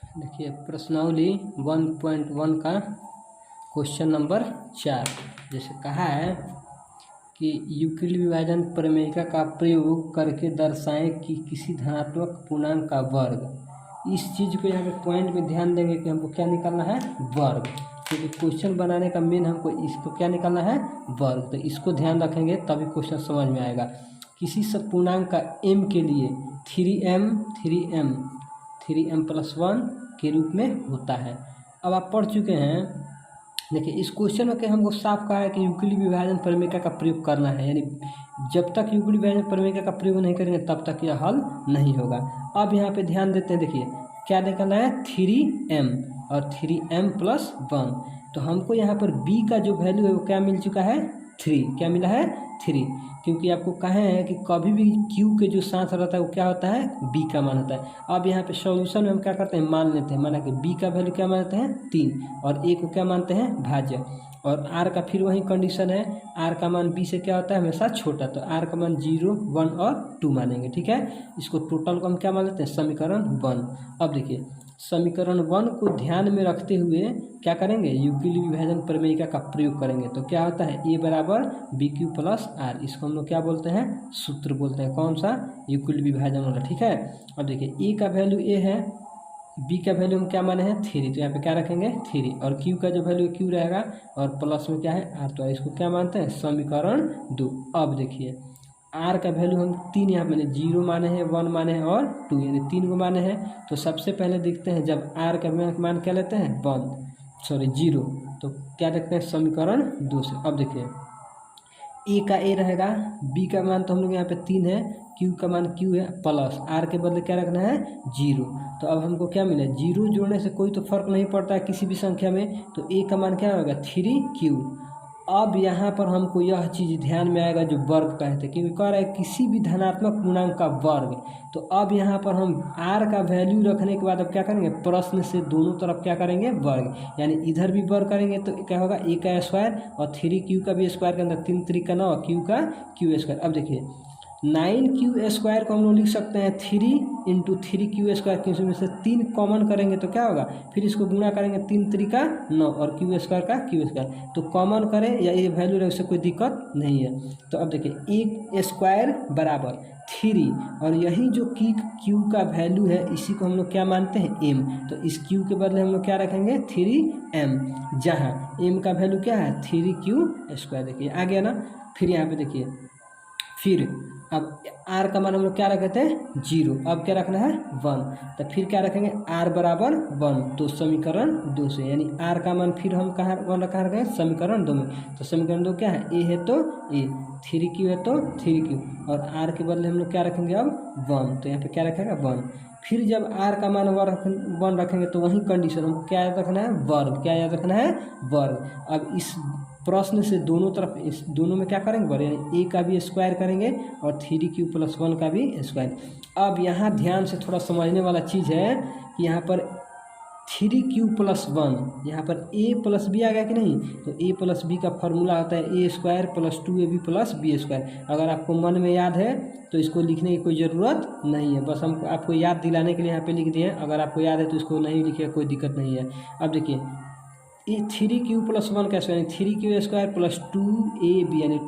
देखिए प्रश्नावली 1.1 का क्वेश्चन नंबर 4 जैसे कहा है कि यूक्लिड विभाजन प्रमेय का प्रयोग करके दर्शाएं कि किसी धनात्मक पूर्णांक का वर्ग। इस चीज़ को यहाँ पे पॉइंट में ध्यान देंगे कि हमको क्या निकालना है, वर्ग। क्योंकि क्वेश्चन बनाने का मेन हमको इसको क्या निकालना है, वर्ग। तो इसको ध्यान रखेंगे तभी क्वेश्चन समझ में आएगा। किसी सब पूर्णांक का m के लिए 3m+1 के रूप में होता है। अब आप पढ़ चुके हैं। देखिए इस क्वेश्चन में हमको साफ कहा है कि यूक्लिड विभाजन प्रमेय का प्रयोग करना है, यानी जब तक यूक्लिड विभाजन प्रमेय का प्रयोग नहीं करेंगे तब तक यह हल नहीं होगा। अब यहाँ पे ध्यान देते हैं, देखिए क्या निकालना है, 3m और 3m+1। तो हमको यहाँ पर b का जो वैल्यू है वो क्या मिल चुका है, 3। क्या मिला है, 3। क्योंकि आपको कहे हैं कि कभी भी q के जो साथ रहता है वो क्या होता है, b का मान होता है। अब यहाँ पे सॉल्यूशन में हम क्या करते हैं, मान लेते हैं, माना कि b का वैल्यू क्या मानते हैं, 3 और a को क्या मानते हैं, भाज्य। और r का फिर वही कंडीशन है, r का मान b से क्या होता है, हमेशा छोटा। तो r का मान 0, 1 और 2 मानेंगे। ठीक है, इसको टोटल को हम क्या मान लेते हैं, समीकरण 1। अब देखिए समीकरण 1 को ध्यान में रखते हुए क्या करेंगे, यूक्लिड विभाजन प्रमेय का प्रयोग करेंगे। तो क्या होता है, a बराबर bq+r। इसको हम लोग क्या बोलते हैं, सूत्र बोलते हैं। कौन सा, यूक्लिड विभाजन वाला। ठीक है, अब देखिए a का वैल्यू a है, b का वैल्यू हम क्या माने हैं, 3। तो यहाँ पे क्या रखेंगे, 3। और q का जो वैल्यू q रहेगा और प्लस में क्या है, r। तो इसको क्या मानते हैं, समीकरण 2। अब देखिए r का वैल्यू हम 3 यहाँ मैंने 0 माने हैं, 1 माने हैं और 2, यानी 3 को माने हैं। तो सबसे पहले देखते हैं जब r का मान क्या लेते हैं, 0, तो क्या देखते हैं, समीकरण 2 से। अब देखिए a का a रहेगा, b का मान तो हम लोग यहाँ पे 3 है, q का मान q है, प्लस r के बदले क्या रखना है, 0। तो अब हमको क्या मिला, 0 जोड़ने से कोई तो फर्क नहीं पड़ता है किसी भी संख्या में। तो a का मान क्या होगा, 3q। अब यहाँ पर हमको यह चीज़ ध्यान में आएगा जो वर्ग कहते हैं, क्योंकि कह रहा है किसी भी धनात्मक पूर्णांक का वर्ग। तो अब यहाँ पर हम r का वैल्यू रखने के बाद अब क्या करेंगे, प्रश्न से दोनों तरफ क्या करेंगे, वर्ग। यानी इधर भी वर्ग करेंगे तो क्या होगा, a का स्क्वायर और 3q का भी स्क्वायर के अंदर 3 3 का 9, q का q स्क्वायर। अब देखिए 9q स्क्वायर को हम लोग लिख सकते हैं 3 × 3q स्क्वायर, क्योंकि इसमें से 3 कॉमन करेंगे तो क्या होगा, फिर इसको गुणा करेंगे 3 3 का 9 और q स्क्वायर का q स्क्वायर। तो कॉमन करें या ये वैल्यू रहे उससे कोई दिक्कत नहीं है। तो अब देखिए 1 स्क्वायर बराबर 3 और यही जो q का वैल्यू है इसी को हम लोग क्या मानते हैं, m। तो इस q के बदले हम लोग क्या रखेंगे, 3m, जहाँ m का वैल्यू क्या है, 3q स्क्वायर। देखिए आ गया ना। फिर यहाँ पे देखिए फिर अब r का मान हम लोग क्या रखे थे, 0। अब क्या रखना है, 1। तो फिर क्या रखेंगे, r बराबर 1। तो समीकरण 2 से, यानी r का मान फिर हम कहाँ रखेंगे, समीकरण 2 में। तो समीकरण 2 क्या है, a है तो a, 3q है तो 3q, और r के बदले हम लोग क्या रखेंगे अब, 1। तो यहाँ पे क्या रखेगा, 1। फिर जब r का मान 1 रखेंगे तो वही कंडीशन हमको क्या याद रखना है, वर्ग। क्या याद रखना है, वर्ग। अब इस प्रश्न से दोनों तरफ इस दोनों में क्या करेंगे, वर्ग, यानी a का भी स्क्वायर करेंगे और 3q+1 का भी स्क्वायर। अब यहाँ ध्यान से थोड़ा समझने वाला चीज़ है कि यहाँ पर 3q+1, यहाँ पर a प्लस बी आ गया कि नहीं। तो a प्लस बी का फॉर्मूला होता है a² + 2ab + b²। अगर आपको मन में याद है तो इसको लिखने की कोई ज़रूरत नहीं है, बस हम आपको याद दिलाने के लिए यहाँ पे लिख दिए हैं। अगर आपको याद है तो इसको नहीं लिखिए, कोई दिक्कत नहीं है। अब देखिए 3q+1 का स्क्वायर, 3q² + 2ab, यानी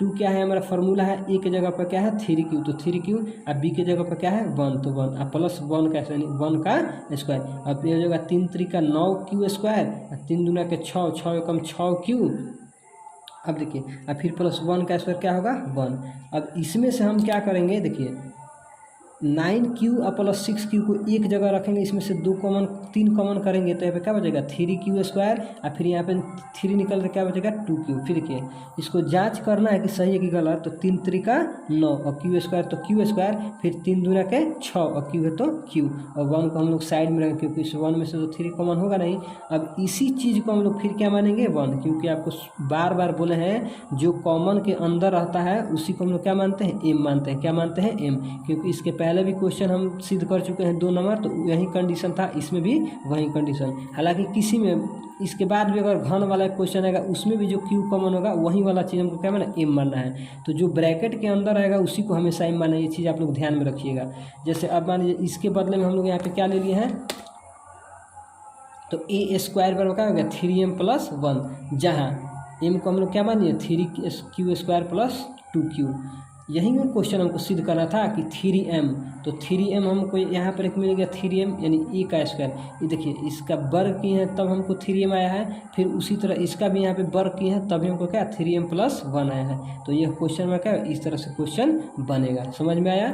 2 क्या है हमारा फॉर्मूला है, a के जगह पर क्या है, 3q। तो 3q, अब b के जगह पर क्या है, 1, तो 1, अब +1 का यानी 1 का स्क्वायर। अब ये हो जाएगा 3 3 का 9q स्क्वायर, 3 दूना के 6, 6 एकम 6q। अब देखिए अब फिर +1 का स्क्वायर क्या होगा, 1। अब इसमें से हम क्या करेंगे, देखिए 9q और +6q को एक जगह रखेंगे, इसमें से 3 कॉमन करेंगे तो यहाँ पे क्या बचेगा, 3q² और फिर यहाँ पे 3 निकल कर क्या बचेगा, 2q। फिर देखिए इसको जांच करना है कि सही है कि गलत। तो 3 3 का 9 और q² तो q², फिर 3 दूना के 6 और q है तो q, और 1 को हम लोग साइड में रखेंगे क्योंकि इस 1 में से तो 3 कॉमन होगा नहीं। अब इसी चीज़ को हम लोग फिर क्या मानेंगे, 1, क्योंकि आपको बार बार बोले हैं जो कॉमन के अंदर रहता है उसी को हम लोग क्या मानते हैं, m मानते हैं। क्या मानते हैं, m, क्योंकि इसके पहले भी क्वेश्चन हम सिद्ध कर चुके हैं 2 नंबर, तो यही कंडीशन था, इसमें भी वही कंडीशन। हालांकि किसी में इसके बाद भी अगर घन वाला क्वेश्चन आएगा उसमें भी जो q कॉमन होगा वही वाला चीज़ हमको क्या माना, m मानना है। तो जो ब्रैकेट के अंदर रहेगा उसी को हमेशा m माना, ये चीज़ आप लोग ध्यान में रखिएगा। जैसे अब मान लीजिए इसके बदले में हम लोग यहाँ पे क्या ले लिए हैं, तो ए स्क्वायर बराबर क्या हो गया 3m+1, जहाँ m को हम लोग क्या मानिए 3q² + 2q। यही में क्वेश्चन हमको सिद्ध करना था कि 3m, तो 3m हमको यहाँ पर एक मिल गया 3m यानी e का स्क्वायर। ये देखिए इसका वर्ग किए हैं तब हमको 3m आया है, फिर उसी तरह इसका भी यहाँ पे वर्ग किए हैं तभी हमको क्या 3m+1 आया है। तो यह क्वेश्चन में क्या इस तरह से क्वेश्चन बनेगा। समझ में आया।